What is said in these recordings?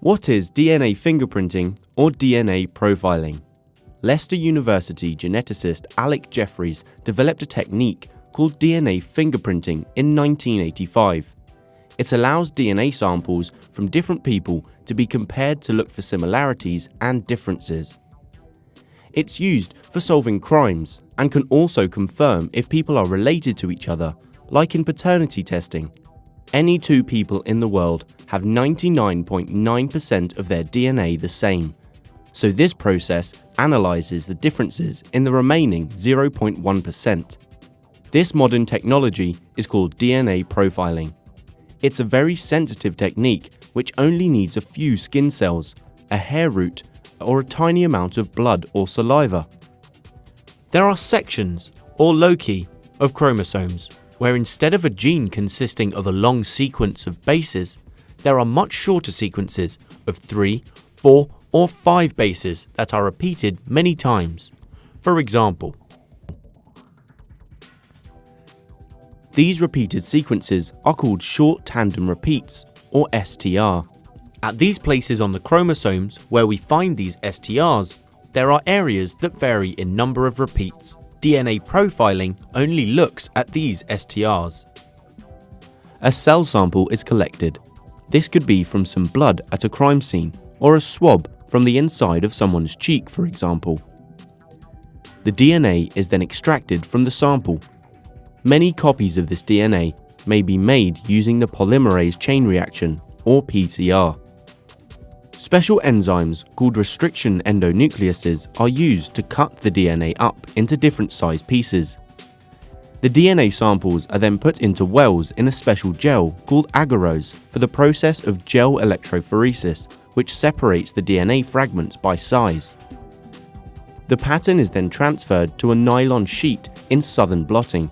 What is DNA fingerprinting or DNA profiling? Leicester University geneticist Alec Jeffreys developed a technique called DNA fingerprinting in 1985. It allows DNA samples from different people to be compared to look for similarities and differences. It's used for solving crimes and can also confirm if people are related to each other, like in paternity testing. Any two people in the world have 99.9% of their DNA the same, so this process analyzes the differences in the remaining 0.1%. This modern technology is called DNA profiling. It's a very sensitive technique which only needs a few skin cells, a hair root, or a tiny amount of blood or saliva. There are sections, or loci, of chromosomes, where instead of a gene consisting of a long sequence of bases, there are much shorter sequences of 3, 4, or 5 bases that are repeated many times. For example, these repeated sequences are called short tandem repeats, or STR. At these places on the chromosomes where we find these STRs, there are areas that vary in number of repeats. DNA profiling only looks at these STRs. A cell sample is collected. This could be from some blood at a crime scene, or a swab from the inside of someone's cheek, for example. The DNA is then extracted from the sample. Many copies of this DNA may be made using the polymerase chain reaction, or PCR. Special enzymes called restriction endonucleases are used to cut the DNA up into different size pieces. The DNA samples are then put into wells in a special gel called agarose for the process of gel electrophoresis, which separates the DNA fragments by size. The pattern is then transferred to a nylon sheet in southern blotting.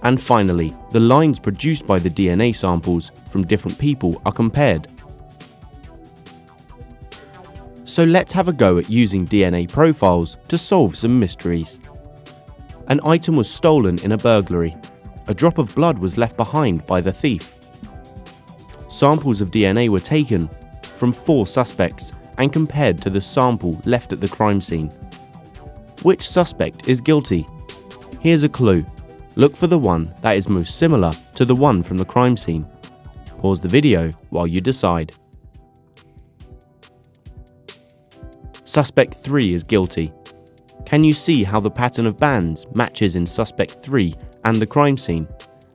And finally, the lines produced by the DNA samples from different people are compared. So let's have a go at using DNA profiles to solve some mysteries. An item was stolen in a burglary. A drop of blood was left behind by the thief. Samples of DNA were taken from 4 suspects and compared to the sample left at the crime scene. Which suspect is guilty? Here's a clue. Look for the one that is most similar to the one from the crime scene. Pause the video while you decide. Suspect 3 is guilty. Can you see how the pattern of bands matches in Suspect 3 and the crime scene?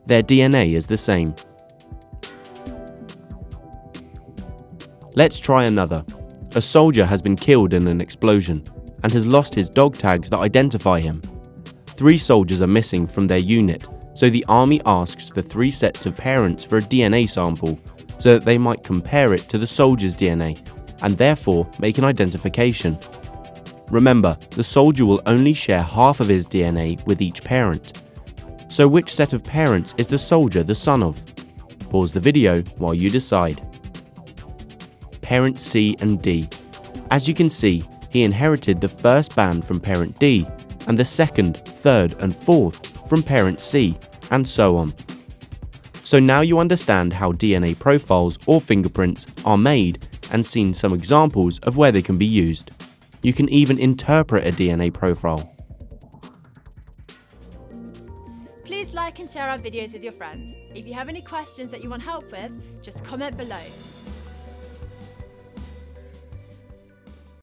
Their DNA is the same. Let's try another. A soldier has been killed in an explosion and has lost his dog tags that identify him. 3 soldiers are missing from their unit, so the army asks the 3 sets of parents for a DNA sample so that they might compare it to the soldier's DNA and therefore make an identification. Remember, the soldier will only share half of his DNA with each parent. So which set of parents is the soldier the son of? Pause the video while you decide. Parents C and D. As you can see, he inherited the first band from parent D and the second, third and fourth from parent C, and so on. So now you understand how DNA profiles or fingerprints are made and seen some examples of where they can be used. You can even interpret a DNA profile. Please like and share our videos with your friends. If you have any questions that you want help with, just comment below.